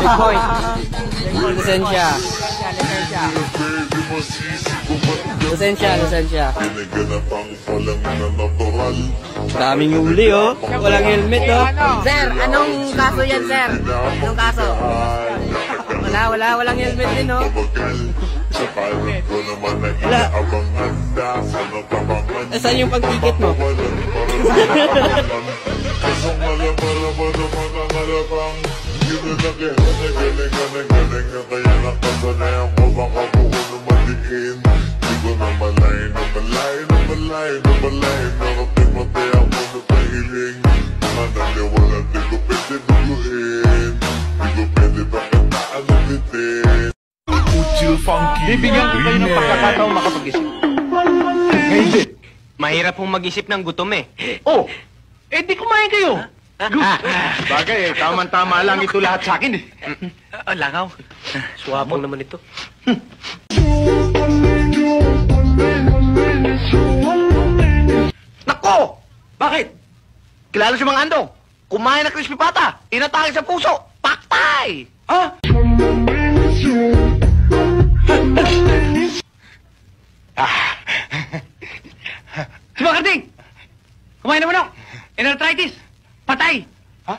Checkpoint. Lisensya. Lisensya. Daming huli, oh. Walang helmet, oh. Sir, anong kaso yan, sir? Anong kaso? Walang helmet din, oh. Wala. Saan yung pag-ticket mo? Bibigyan ko kayo ng pagkakataong makapag-isip. Ngayon din. Mahirap pong mag-isip ng gutom eh. Oh, eh di kumain kayo. Bagay eh, tama-tama lang ito lahat sa akin eh. Langaw. Suwapang naman ito. Nako! Bakit? Kilala si Mang Andong. Kumain ng crispy pata. Inatake sa puso. Paktay! Ha? Si Bakarding! Kumain na mo, arthritis! Patay! Ha?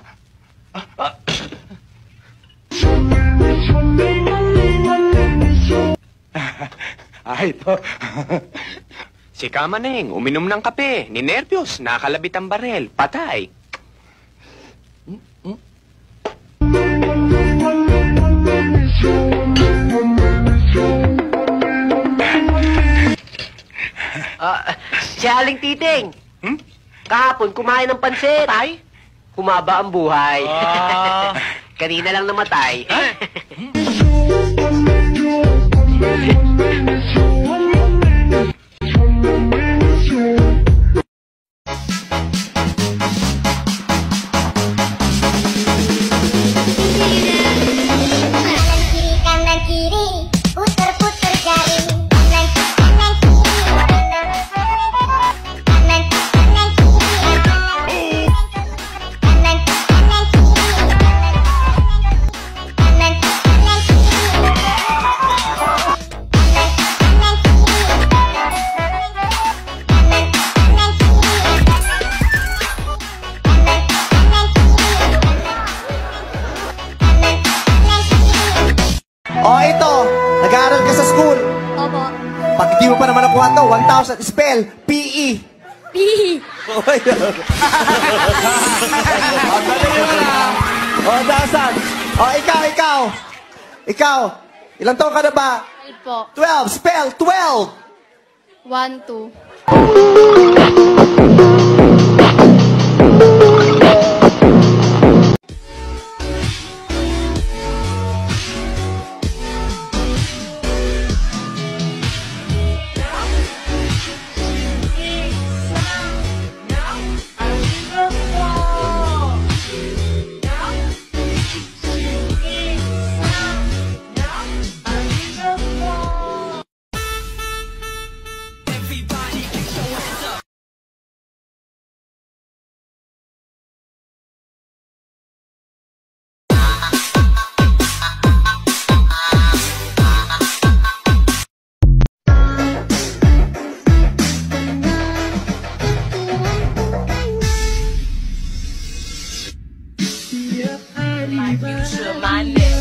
Ito. Si Kamaneng, uminom ng kape, ninervyos, nakalabit ang barel, patay. Si Aling Titing. Kahapon, kumain ng pansit. Patay? Humaba ang buhay. Kanina lang namatay. Kanan kiri, putar-putar jari. O ito, nag-aaral ka sa school. Opo. Pag di mo pa naman nakuha to, 1,000, spell, P-E. P. O, 1,000. O, ikaw, ilang taon ka na ba? Po. 12, spell, 12. 1, 2. My name.